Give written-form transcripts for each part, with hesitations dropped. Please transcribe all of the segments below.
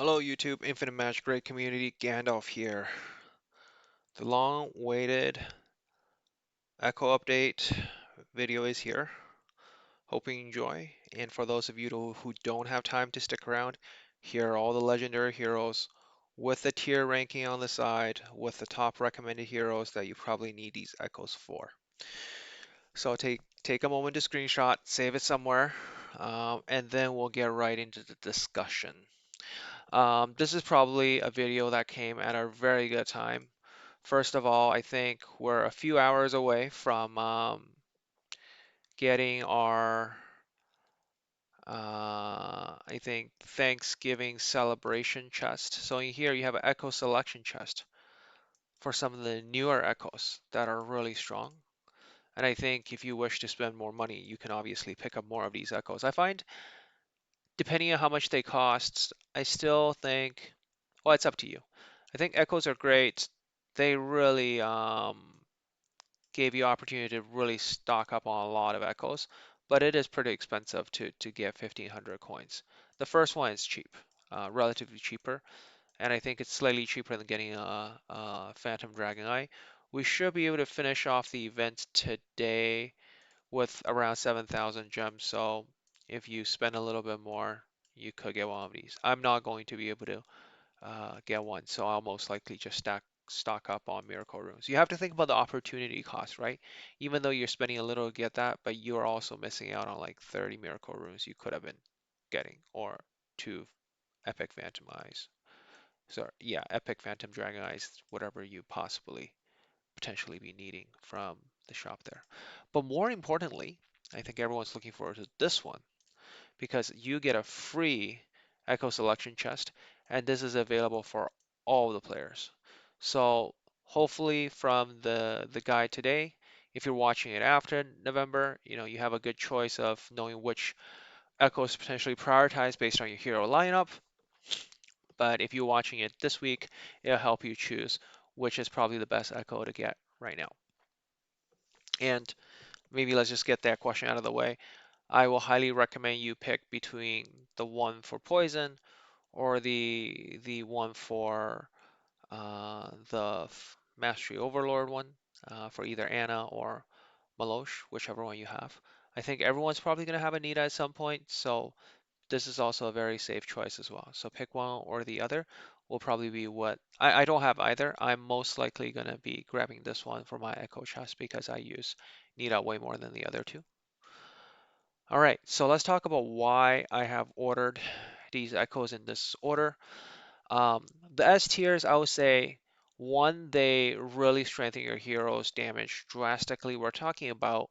Hello YouTube, Infinite Magicraid community, Gandalf here. The long-awaited Echo update video is here. Hoping you enjoy. And for those of you who don't have time to stick around, here are all the legendary heroes with the tier ranking on the side, with the top recommended heroes that you probably need these Echoes for. So take a moment to screenshot, save it somewhere, and then we'll get right into the discussion. This is probably a video that came at a very good time. First of all, I think we're a few hours away from getting our, I think, Thanksgiving celebration chest. So in here you have an Echo selection chest for some of the newer Echoes that are really strong. And I think if you wish to spend more money, you can obviously pick up more of these Echoes. I find, depending on how much they cost, I still think, well, it's up to you. I think Echoes are great. They really gave you opportunity to really stock up on a lot of Echoes, but it is pretty expensive to get 1,500 coins. The first one is cheap, relatively cheaper, and I think it's slightly cheaper than getting a Phantom Dragon Eye. We should be able to finish off the event today with around 7,000 gems, so if you spend a little bit more, you could get one of these. I'm not going to be able to get one. So I'll most likely just stock up on miracle runes. You have to think about the opportunity cost, right? Even though you're spending a little to get that, but you're also missing out on like 30 miracle runes you could have been getting, or two epic phantom eyes. So yeah, epic phantom dragon eyes, whatever you possibly potentially be needing from the shop there. But more importantly, I think everyone's looking forward to this one because you get a free Echo Selection chest, and this is available for all the players. So hopefully from the guide today, if you're watching it after November, you have a good choice of knowing which Echoes potentially prioritize based on your hero lineup. But if you're watching it this week, it'll help you choose which is probably the best Echo to get right now. And maybe let's just get that question out of the way. I will highly recommend you pick between the one for poison or the one for the Mastery Overlord one for either Anna or Malosh, whichever one you have. I think everyone's probably going to have a need at some point, so this is also a very safe choice as well. So pick one or the other will probably be what I don't have either. I'm most likely going to be grabbing this one for my Echo chest because I use Nita way more than the other two. All right, so let's talk about why I have ordered these Echoes in this order. Um, the S tiers, I would say, one, they really strengthen your hero's damage drastically. We're talking about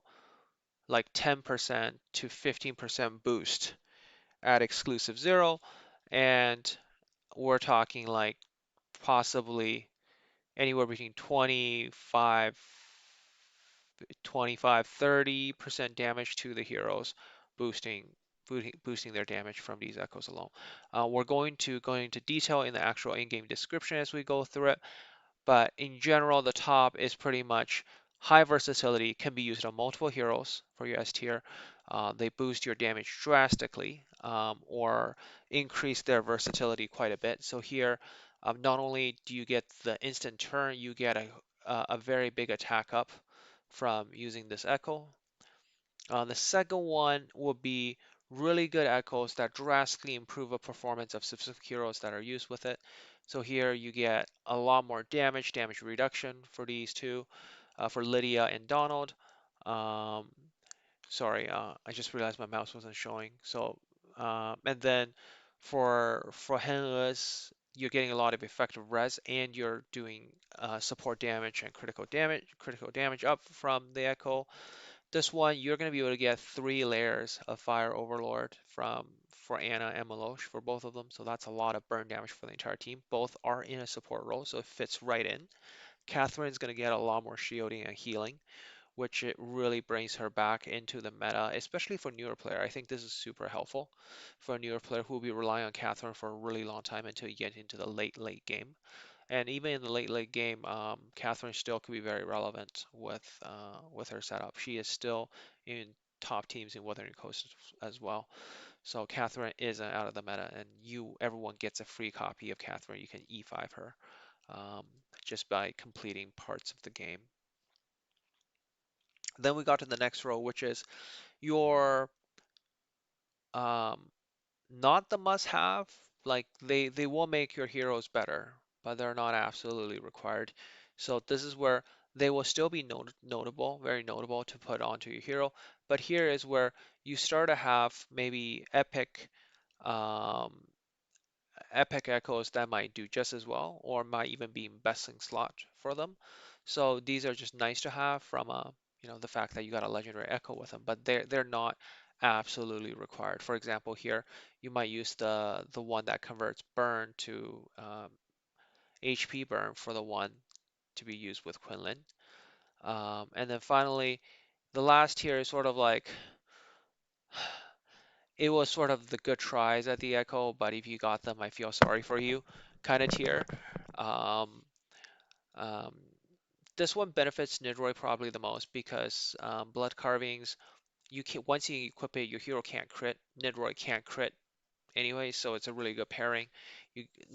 like 10% to 15% boost at exclusive zero, and we're talking like possibly anywhere between 30% damage to the heroes, boosting boosting their damage from these echoes alone. We're going to go into detail in the actual in-game description as we go through it, but in general, the top is pretty much high versatility, can be used on multiple heroes for your S tier. They boost your damage drastically or increase their versatility quite a bit. So here, not only do you get the instant turn, you get a very big attack up from using this echo. The second one will be really good echoes that drastically improve the performance of specific heroes that are used with it. So here you get a lot more damage reduction for these two, for Lydia and Donald. Um, Sorry, I just realized my mouse wasn't showing. So, and then for Henles, you're getting a lot of effective res, and you're doing support damage and critical damage up from the echo. This one, you're going to be able to get 3 layers of Fire Overlord for Anna and Malosh for both of them. So that's a lot of burn damage for the entire team. Both are in a support role, so it fits right in. Catherine's going to get a lot more shielding and healing, which it really brings her back into the meta, especially for newer player. I think this is super helpful for a newer player who will be relying on Catherine for a really long time until you get into the late game. And even in the late game, Catherine still could be very relevant with her setup. She is still in top teams in Wuthering Coast as well. So Catherine isn't out of the meta, and everyone gets a free copy of Catherine. You can E5 her um, just by completing parts of the game. Then we got to the next row, which is your um, not the must-have. Like they will make your heroes better, but they're not absolutely required. So this is where they will still be notable, very notable to put onto your hero. But here is where you start to have maybe um, epic echoes that might do just as well, or might even be in best in slot for them. So these are just nice to have from the fact that you got a legendary echo with them, but they're not absolutely required. For example, here you might use the one that converts burn to HP burn for the one to be used with Quinlan. And then finally, the last tier is sort of like it was sort of the good tries at the echo, but if you got them, I feel sorry for you kind of tier. Um, um, this one benefits Nidroid probably the most because blood carvings, you can once you equip it, your hero can't crit. Nidroid can't crit anyway, so it's a really good pairing.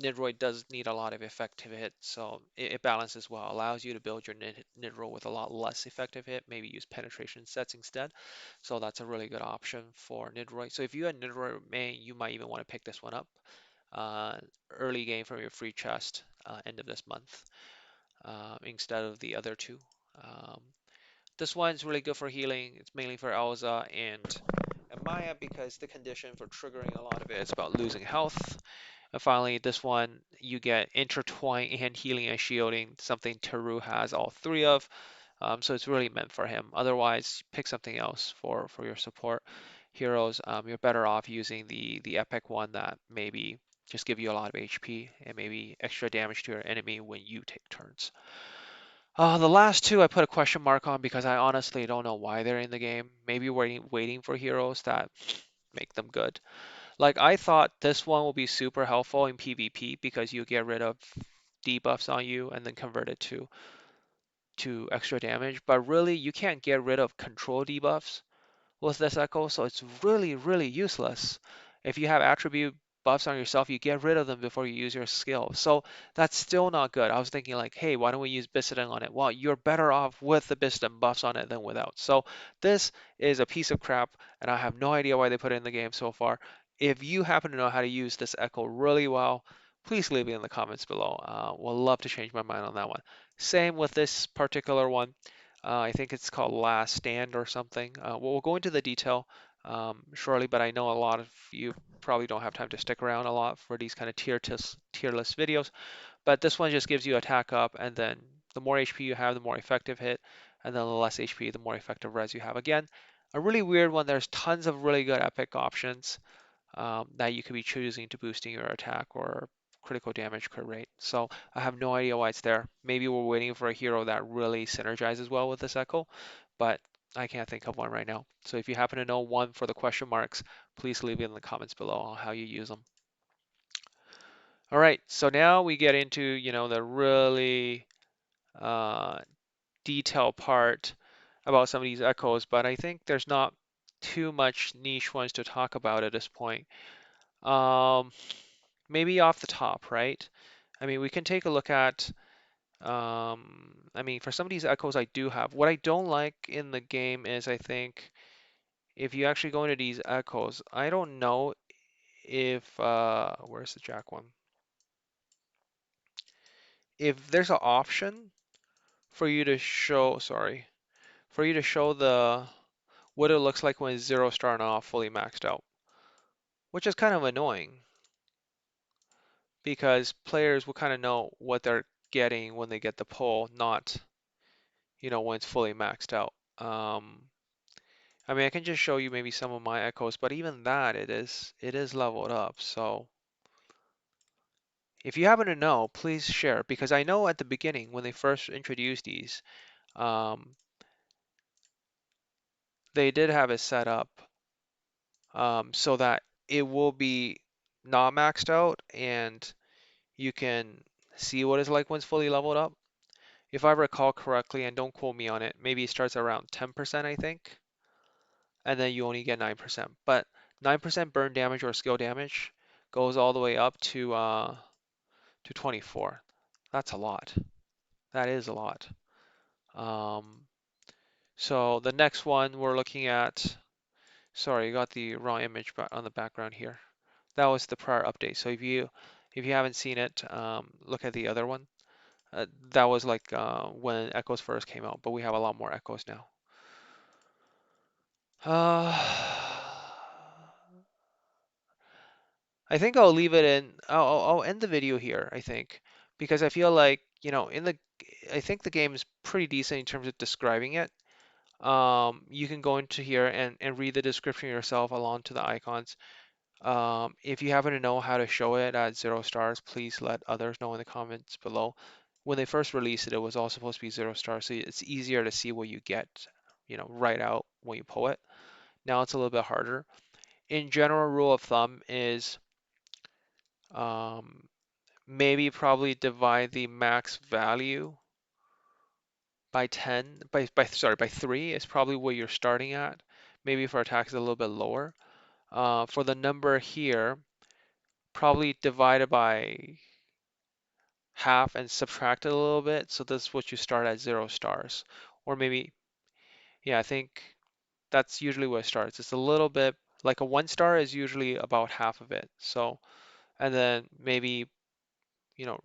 Nidroid does need a lot of effective hit, so it balances well. Allows you to build your Nidroid with a lot less effective hit. Maybe use penetration sets instead. So that's a really good option for Nidroid. So if you had Nidroid main, you might even want to pick this one up uh, early game from your free chest end of this month instead of the other two. Um, this one's really good for healing. It's mainly for Elza and Maya because the condition for triggering a lot of it is about losing health. And finally, this one you get intertwine and healing and shielding, something Teru has all three of. So it's really meant for him. Otherwise, pick something else for your support heroes. You're better off using the epic one that maybe just give you a lot of HP and maybe extra damage to your enemy when you take turns. The last two I put a question mark on because I honestly don't know why they're in the game. Maybe waiting for heroes that make them good. Like I thought this one will be super helpful in PvP because you get rid of debuffs on you and then convert it to extra damage. But really, you can't get rid of control debuffs with this echo, so it's really, really useless. If you have attribute buffs on yourself, you get rid of them before you use your skill. So that's still not good. I was thinking like, hey, why don't we use Bisodin on it? Well, you're better off with the Bisodin buffs on it than without. So this is a piece of crap, and I have no idea why they put it in the game so far. If you happen to know how to use this echo really well, please leave it in the comments below. We'll love to change my mind on that one. Same with this particular one. I think it's called Last Stand or something. We'll go into the detail shortly, but I know a lot of you probably don't have time to stick around a lot for these kind of tier list videos. But this one just gives you attack up, and then the more HP you have, the more effective hit, and then the less HP, the more effective res you have. Again, a really weird one. There's tons of really good epic options that you could be choosing to boosting your attack or critical damage crit rate. So I have no idea why it's there. Maybe we're waiting for a hero that really synergizes well with this echo, but I can't think of one right now. So if you happen to know one for the question marks, please leave it in the comments below on how you use them. All right, so now we get into, the really uh, detailed part about some of these echoes, but I think there's not too much niche ones to talk about at this point. Um, Maybe off the top, right? I mean, we can take a look at, I mean, for some of these echoes I do have. What I don't like in the game is I think if you actually go into these echoes, I don't know if, where's the Jack one? If there's an option for you to show, sorry, for you to show what it looks like when it's zero star and off fully maxed out, which is kind of annoying because players will kind of know what they're getting when they get the pull, not when it's fully maxed out. I mean, I can just show you maybe some of my echoes, but even that, it is leveled up. So if you happen to know, please share because I know at the beginning when they first introduced these, um, they did have it set up so that it will be not maxed out and you can see what it's like when it's fully leveled up. If I recall correctly, and don't quote me on it, maybe it starts around 10%, I think, and then you only get 9%. But 9% burn damage or skill damage goes all the way up to 24. That's a lot. That is a lot. Um, so the next one we're looking at, sorry, I got the wrong image on the background here. That was the prior update. So if you haven't seen it, look at the other one. That was like when Echoes first came out, but we have a lot more Echoes now. I think I'll leave it in. I'll end the video here, I think, because I feel like, I think the game is pretty decent in terms of describing it. You can go into here and read the description yourself along to the icons. If you happen to know how to show it at 0 stars, please let others know in the comments below. When they first released it, it was all supposed to be 0 stars, so it's easier to see what you get, right out when you pull it. Now it's a little bit harder. In general, rule of thumb is um, maybe probably divide the max value by 10, by 3 is probably where you're starting at. Maybe if our attack is a little bit lower. For the number here, probably divided by half and subtract it a little bit. So this is what you start at 0 stars. Or maybe, yeah, I think that's usually where it starts. It's a little bit like a 1 star is usually about half of it. So, and then maybe, you know,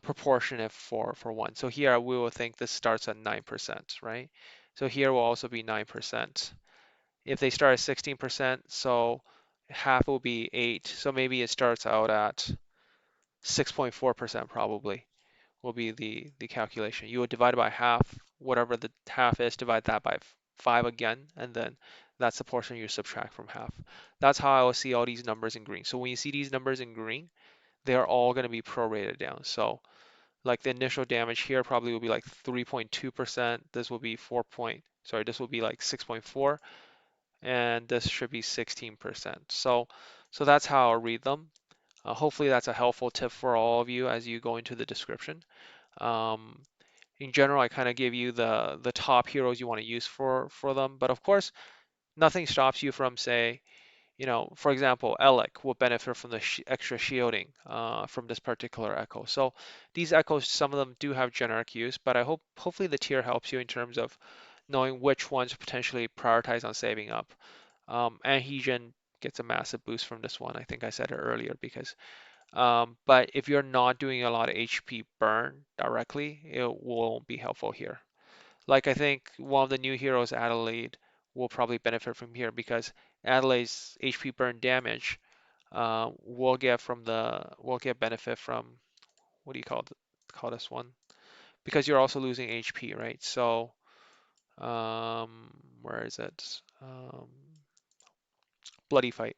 proportionate for one. So here we will think this starts at 9%, right? So here will also be 9%. If they start at 16%, so half will be 8. So maybe it starts out at 6.4% probably will be the calculation. You would divide it by half, whatever the half is, divide that by 5 again, and then that's the portion you subtract from half. That's how I will see all these numbers in green. So when you see these numbers in green, they're all going to be prorated down. So like the initial damage here probably will be like 3.2%. This will be this will be like 6.4, and this should be 16%. So that's how I'll read them. Hopefully that's a helpful tip for all of you as you go into the description. Um, in general, I kind of give you the top heroes you want to use for them, but of course, nothing stops you from say, for example, Elec will benefit from the extra shielding from this particular echo. So these echoes, some of them do have generic use, but I hopefully the tier helps you in terms of knowing which ones to potentially prioritize on saving up. Adhesion gets a massive boost from this one. I think I said it earlier because, but if you're not doing a lot of HP burn directly, it won't be helpful here. Like I think one of the new heroes, Adelaide, will probably benefit from here because Adelaide's HP burn damage will get benefit from what do you call this one? Because you're also losing HP, right? So where is it? Bloody fight.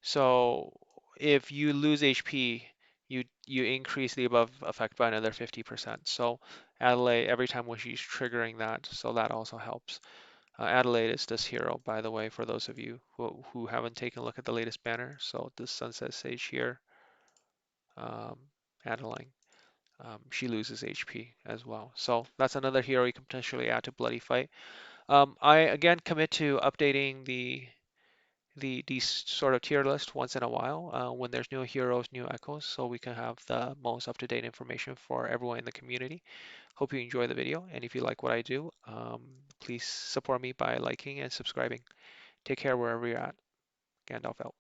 So if you lose HP, you increase the above effect by another 50%. So Adelaide, every time when she's triggering that, so that also helps. Adelaide is this hero, by the way, for those of you who haven't taken a look at the latest banner. So this Sunset Sage here, um, Adeline, she loses HP as well. So that's another hero you can potentially add to Bloody Fight. I again commit to updating these sort of tier list once in a while when there's new heroes, new echoes, so we can have the most up-to-date information for everyone in the community. Hope you enjoy the video, and if you like what I do, please support me by liking and subscribing. Take care wherever you're at. Gandalf out.